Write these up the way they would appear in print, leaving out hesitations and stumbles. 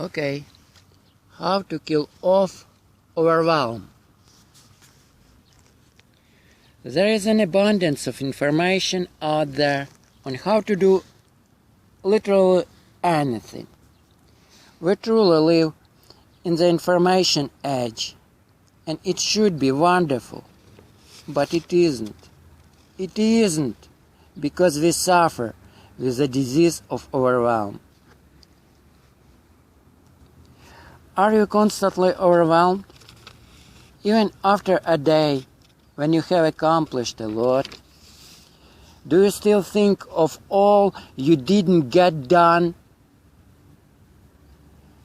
Okay, how to kill off overwhelm. There is an abundance of information out there on how to do literally anything. We truly live in the information age, and it should be wonderful, but it isn't. It isn't, because we suffer with the disease of overwhelm. Are you constantly overwhelmed? Even after a day when you have accomplished a lot? Do you still think of all you didn't get done?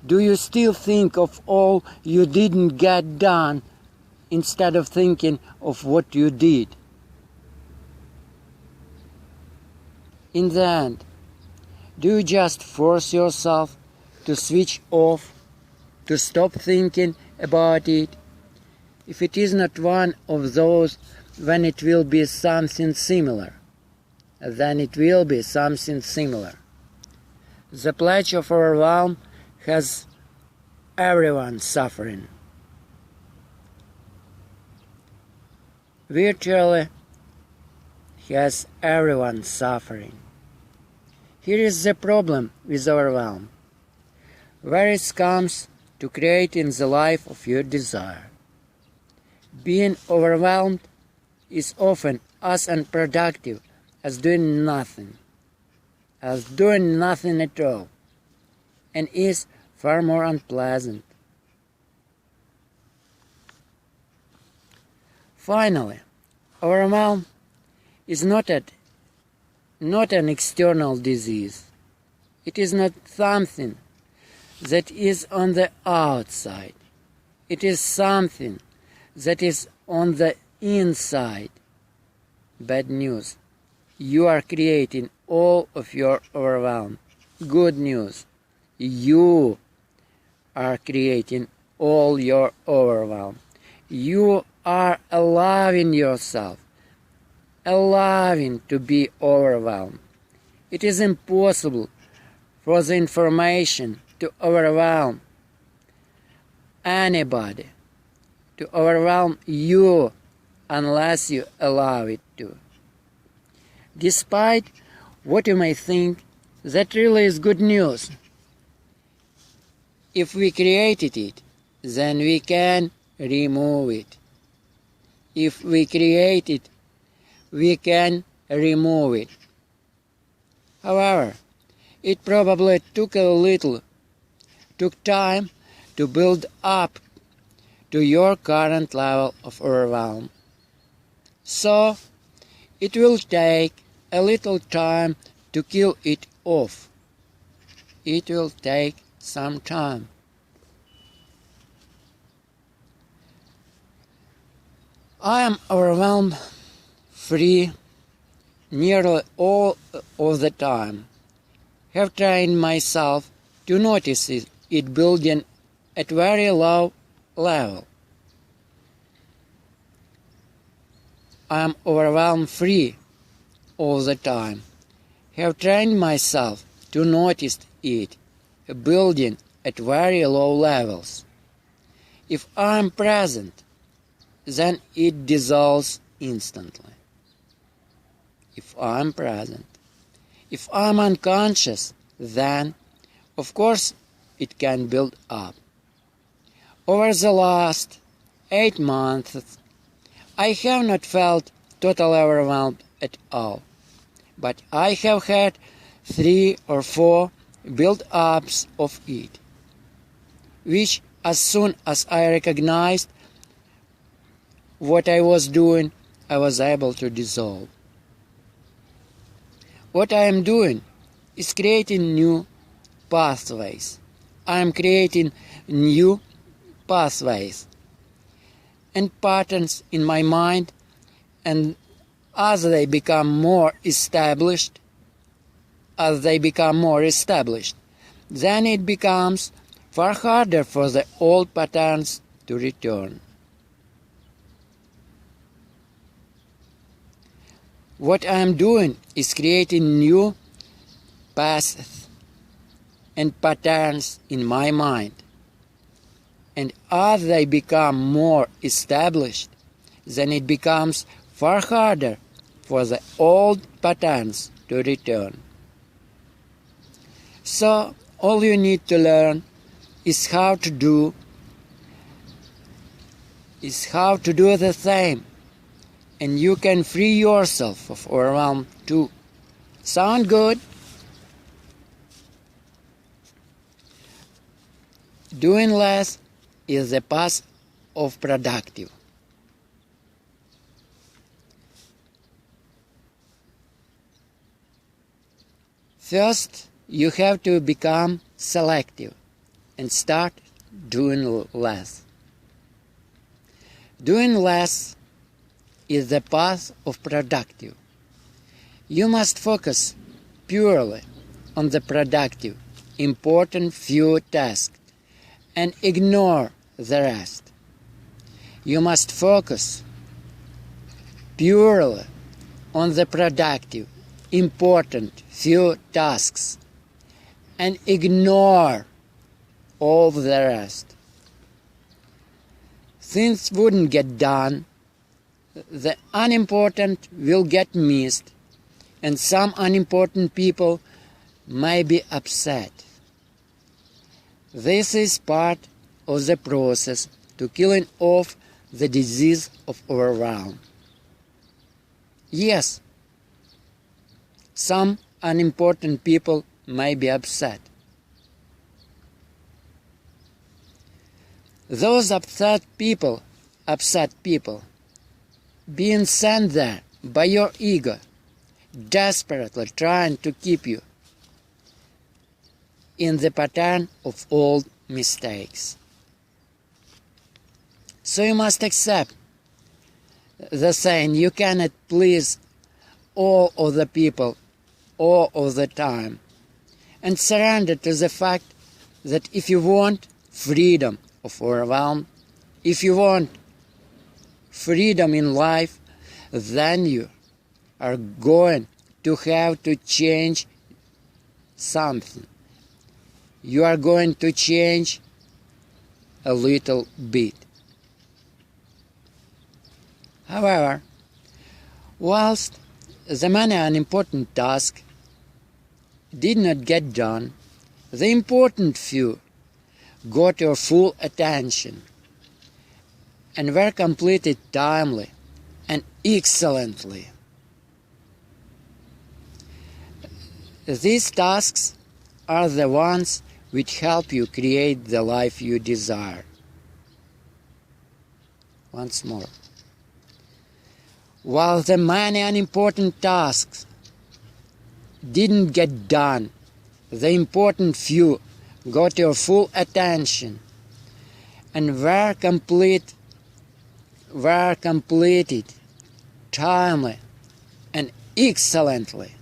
Do you still think of all you didn't get done instead of thinking of what you did? In the end, do you just force yourself to switch off, to stop thinking about it? If it is not one of those, then it will be something similar. Then it will be something similar. The plague of overwhelm has everyone suffering. Virtually has everyone suffering. Here is the problem with overwhelm. Where it comes to creating the life of your desire. Being overwhelmed is often as unproductive as doing nothing at all, and is far more unpleasant. Finally, overwhelm is not an external disease. It is not something that is on the outside. It is something that is on the inside. Bad news. You are creating all of your overwhelm. Good news. You are creating all your overwhelm. You are allowing yourself, allowing to be overwhelmed. It is impossible for the information to overwhelm anybody, to overwhelm you, unless you allow it to. Despite what you may think, that really is good news. If we created it, then we can remove it. If we create it, we can remove it. However, it probably took time to build up to your current level of overwhelm. So, it will take a little time to kill it off. It will take some time. I am overwhelmed free nearly all of the time. Have trained myself to notice it building at very low level. I am overwhelmed free all the time. Have trained myself to notice it building at very low levels. If I am present, then it dissolves instantly. If I am present. If I am unconscious, then, of course, it can build up. Over the last 8 months, I have not felt totally overwhelmed at all, but I have had 3 or 4 build-ups of it, which as soon as I recognized what I was doing, I was able to dissolve. What I am doing is creating new pathways. I am creating new pathways and patterns in my mind, and as they become more established, then it becomes far harder for the old patterns to return. What I am doing is creating new paths and patterns in my mind. And as they become more established, then it becomes far harder for the old patterns to return. So all you need to learn is how to do the same, and you can free yourself of overwhelm too. Sound good? Doing less is the path of productive. First, you have to become selective and start doing less. Doing less is the path of productive. You must focus purely on the productive, important few tasks and ignore the rest. You must focus purely on the productive, important few tasks and ignore all the rest. Things wouldn't get done, the unimportant will get missed, and some unimportant people may be upset. This is part of the process to killing off the disease of overwhelm. Yes, some unimportant people may be upset. Those upset people, being sent there by your ego, desperately trying to keep you in the pattern of old mistakes. So you must accept the saying, you cannot please all of the people all of the time, and surrender to the fact that if you want freedom of overwhelm, if you want freedom in life, then you are going to have to change something. You are going to change a little bit. However, whilst the many unimportant tasks did not get done, the important few got your full attention and were completed timely and excellently. These tasks are the ones which help you create the life you desire. Once more. While the many unimportant tasks didn't get done, the important few got your full attention and were completed timely and excellently.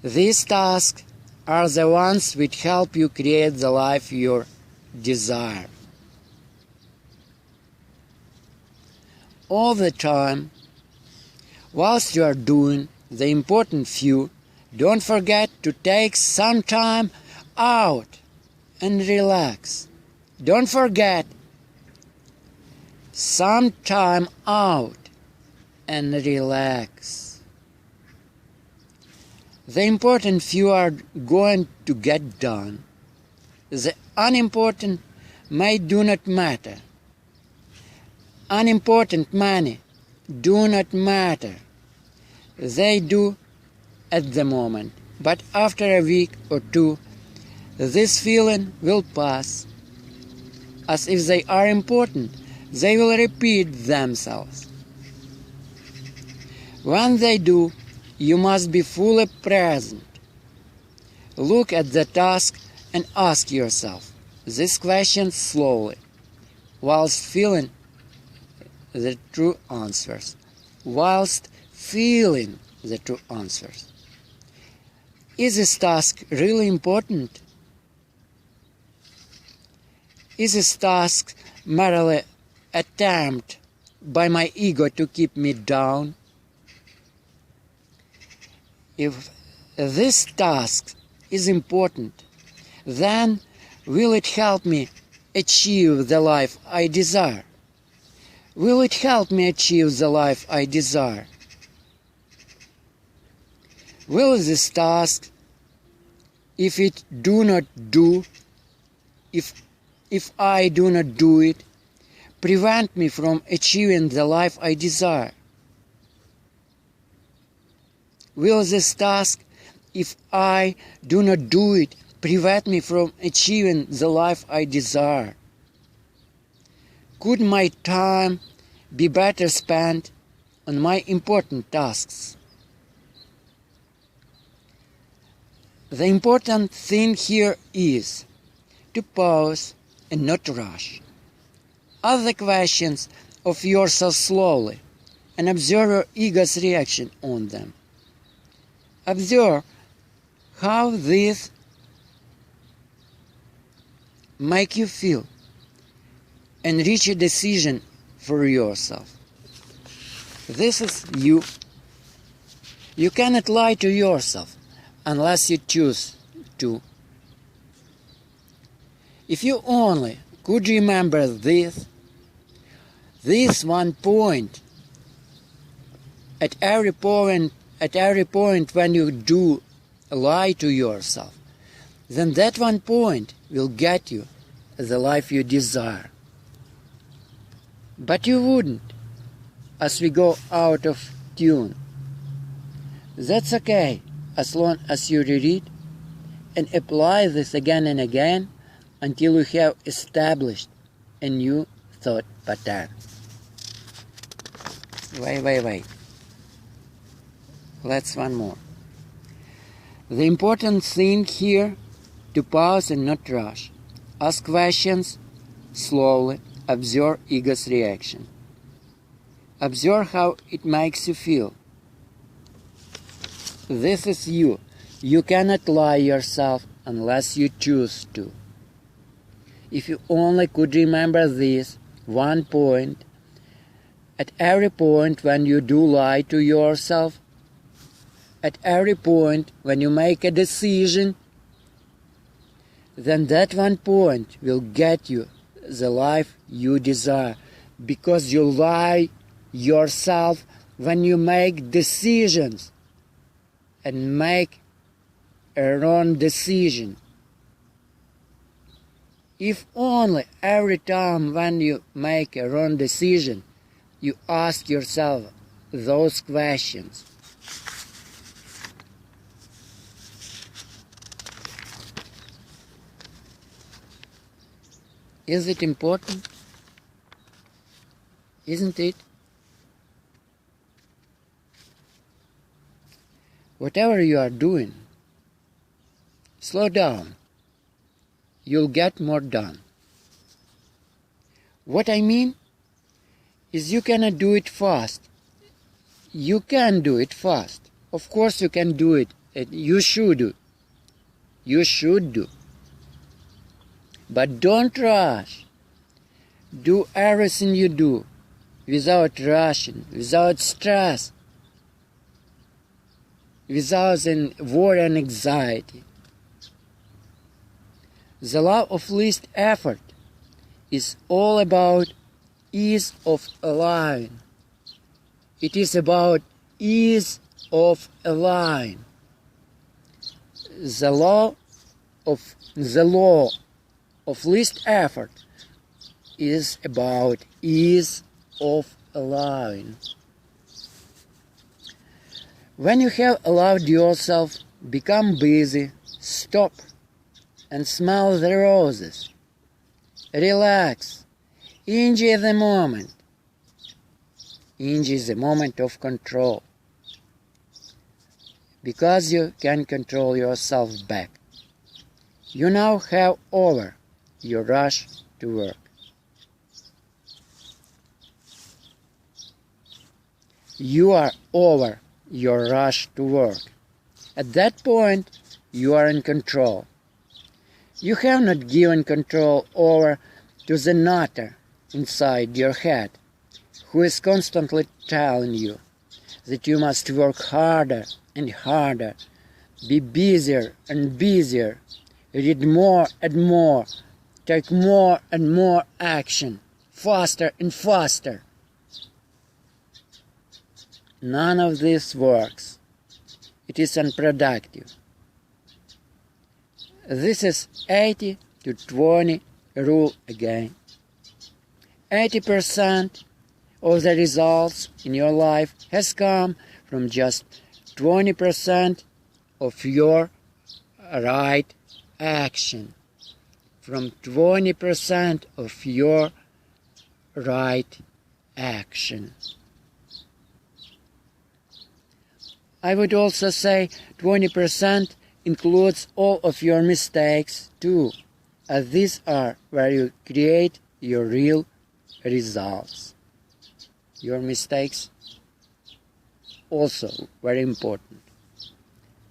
These tasks are the ones which help you create the life you desire. All the time, whilst you are doing the important few, don't forget to take some time out and relax. Don't forget some time out and relax. The important few are going to get done. The unimportant may do not matter. Unimportant money do not matter. They do at the moment, but after a week or two, this feeling will pass. As if they are important, they will repeat themselves. When they do, you must be fully present. Look at the task and ask yourself this question slowly, whilst feeling the true answers. Is this task really important? Is this task merely attempt by my ego to keep me down? If this task is important, then will it help me achieve the life I desire? Will it help me achieve the life I desire? Will this task, if I do not do it, prevent me from achieving the life I desire? Will this task, if I do not do it, prevent me from achieving the life I desire? Could my time be better spent on my important tasks? The important thing here is to pause and not rush. Ask the questions of yourself slowly and observe your ego's reaction on them. Observe how this make you feel and reach a decision for yourself. This is you. You cannot lie to yourself unless you choose to. If you only could remember this one point at every point when you do lie to yourself, then that one point will get you the life you desire. But you wouldn't, as we go out of tune. That's okay, as long as you read and apply this again and again until you have established a new thought pattern. Wait. Let's one more. The important thing here, to pause and not rush. Ask questions slowly. Observe ego's reaction. Observe how it makes you feel. This is you. You cannot lie yourself unless you choose to. If you only could remember this one point at every point when you do lie to yourself, at every point when you make a decision, then that one point will get you the life you desire, because you lie yourself when you make decisions and make a wrong decision. If only every time when you make a wrong decision, you ask yourself those questions. Is it important? Isn't it? Whatever you are doing, slow down. You'll get more done. What I mean is you cannot do it fast. You can do it fast. Of course you can do it. You should do. You should do. But don't rush. Do everything you do without rushing, without stress, without worry and anxiety. The law of least effort is all about ease of allowing. It is about ease of allowing. The law of least effort is about ease of allowing. When you have allowed yourself become busy, stop and smell the roses. Relax. Enjoy the moment. Enjoy the moment of control. Because you can control yourself back. You now have over your rush to work. You are over your rush to work. At that point, you are in control. You have not given control over to the nutter inside your head, who is constantly telling you that you must work harder and harder, be busier and busier, read more and more, take more and more action, faster and faster. None of this works. It is unproductive. This is 80 to 20 rule again. 80% of the results in your life has come from just 20% of your right action. From 20% of your right action. I would also say 20% includes all of your mistakes too, as these are where you create your real results. Your mistakes also very important.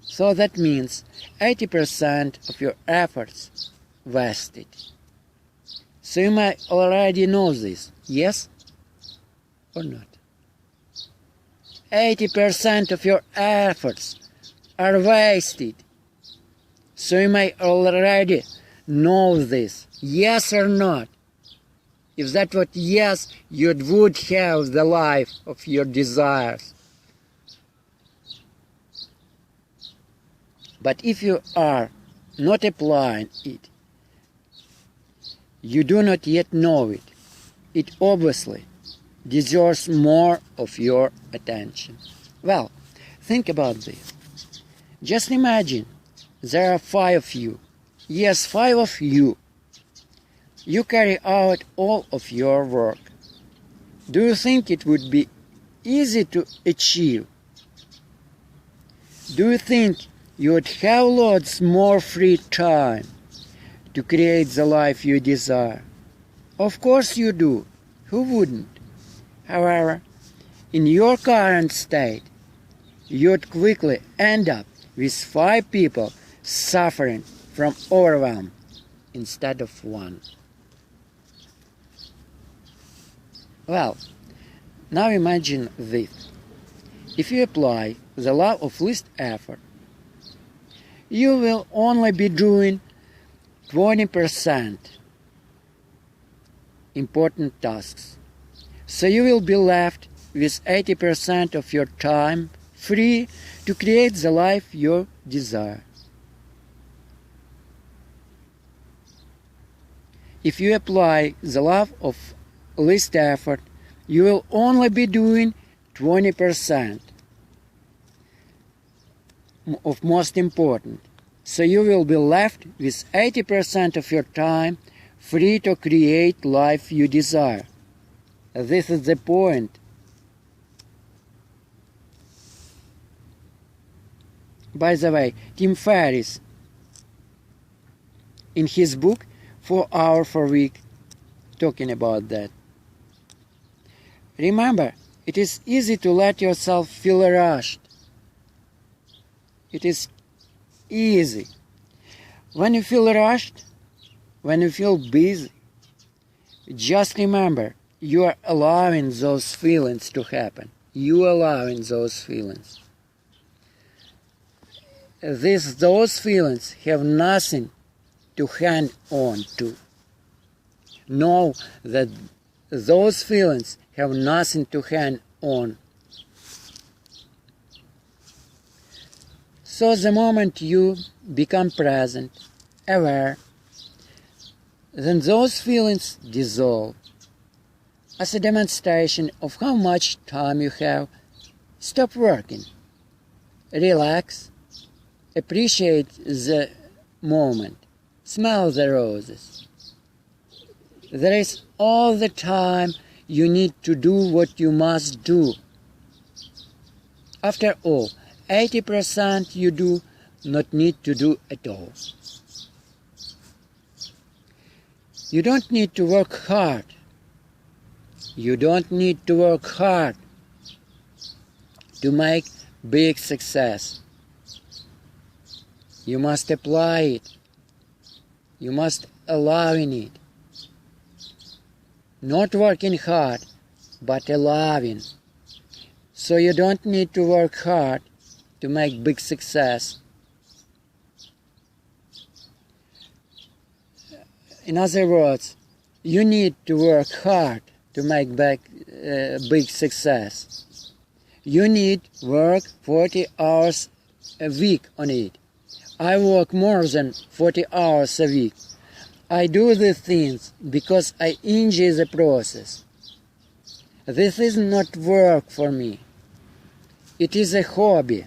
So that means 80% of your efforts wasted. So you might already know this, yes or not? 80% of your efforts are wasted. So you may already know this, yes or not? If that was yes, you would have the life of your desires. But if you are not applying it, you do not yet know it. It obviously deserves more of your attention. Well, think about this. Just imagine there are 5 of you. Yes, 5 of you. You carry out all of your work. Do you think it would be easy to achieve? Do you think you would have lots more free time to create the life you desire? Of course you do. Who wouldn't? However, in your current state, you'd quickly end up with 5 people suffering from overwhelm instead of 1. Well, now imagine this. If you apply the law of least effort, you will only be doing 20% important tasks. So you will be left with 80% of your time free to create the life you desire. If you apply the law of least effort, you will only be doing 20% of most important. So you will be left with 80% of your time free to create life you desire. This is the point. By the way, Tim Ferriss, in his book 4 Hours for Week, talking about that. Remember, it is easy to let yourself feel rushed. It is easy. When you feel rushed, when you feel busy, just remember, you are allowing those feelings to happen. You are allowing those feelings. Those feelings have nothing to hang on to. Know that those feelings have nothing to hang on. So the moment you become present, aware, then those feelings dissolve. As a demonstration of how much time you have, stop working. Relax. Appreciate the moment. Smell the roses. There is all the time you need to do what you must do. After all, 80% you do not need to do at all. You don't need to work hard. You don't need to work hard to make big success. You must apply it. You must allow in it. Not working hard, but allowing. So you don't need to work hard to make big success. In other words, you need to work hard to make big success. You need work 40 hours a week on it. I work more than 40 hours a week. I do these things because I enjoy the process. This is not work for me. It is a hobby.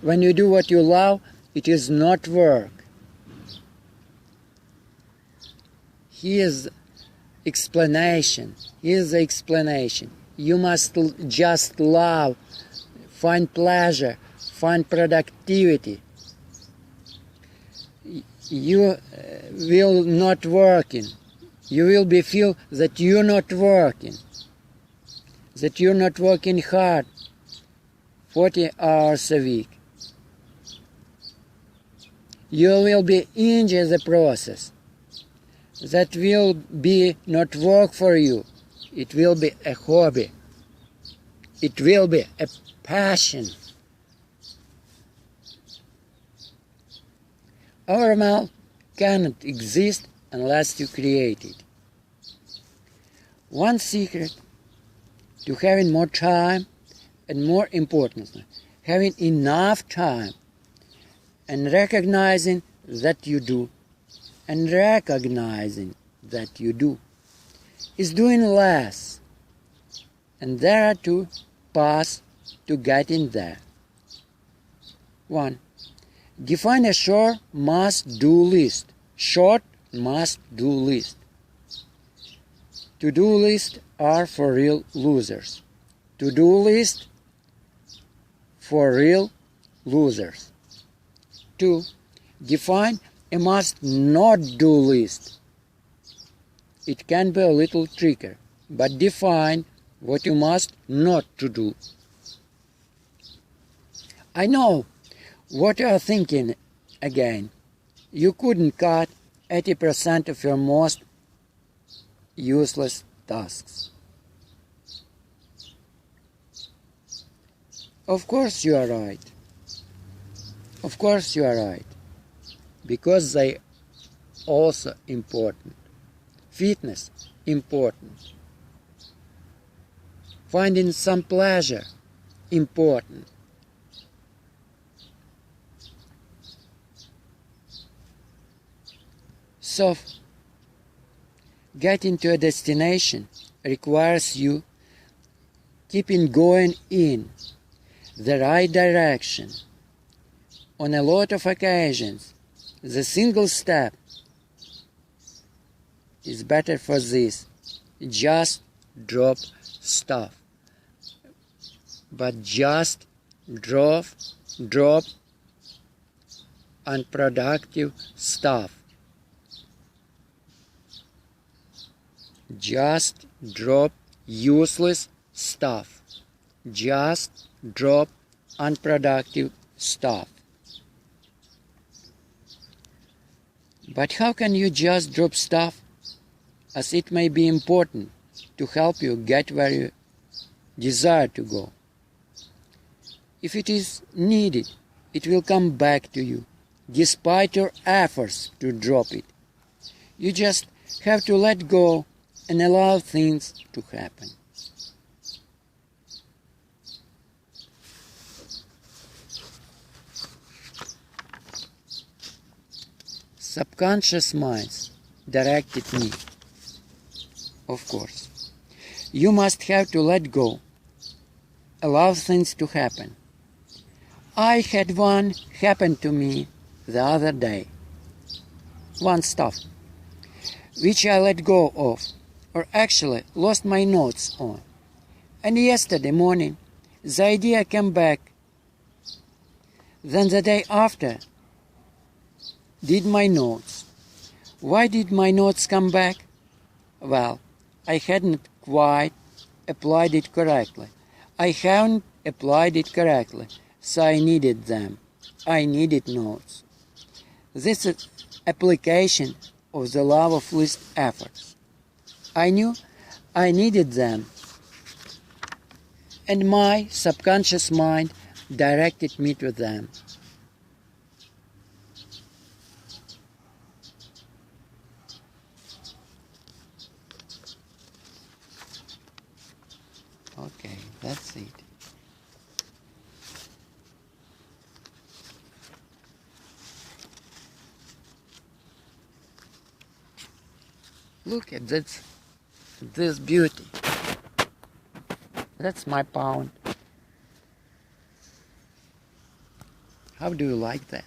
When you do what you love, it is not work. Here's explanation. Here's the explanation. You must just love, find pleasure, find productivity. You will not working. You will feel that you're not working. That you're not working hard 40 hours a week. You will enjoy the process. That will be not work for you. It will be a hobby. It will be a passion. Our mouth cannot exist unless you create it. One secret to having more time, and more importantly, having enough time, and recognizing that you do, is doing less. And there are two paths to getting there. 1. Define a short must-do list. Short must-do list. To-do lists are for real losers. To-do list for real losers. 2. Define a must-not-do list. It can be a little trickier, but define what you must not to do. I know what you are thinking again. You couldn't cut 80% of your most useless tasks. Of course you are right. Of course you are right. Because they also important. Fitness, important. Finding some pleasure, important. So, getting to a destination requires you keeping going in the right direction. On a lot of occasions, the single step is better for this. Just drop stuff. But just drop unproductive stuff. Just drop useless stuff. Just drop unproductive stuff. But how can you just drop stuff, as it may be important to help you get where you desire to go? If it is needed, it will come back to you, despite your efforts to drop it. You just have to let go and allow things to happen. Subconscious minds directed me. Of course. You must have to let go. Allow things to happen. I had one happen to me the other day. One stuff, which I let go of, or actually lost my notes on. And yesterday morning, the idea came back. Then the day after, did my notes. Why did my notes come back? Well, I hadn't quite applied it correctly. I haven't applied it correctly, so I needed them. I needed notes. This is application of the law of least efforts. I knew I needed them, and my subconscious mind directed me to them. That's it. Look at this beauty. That's my pound. How do you like that?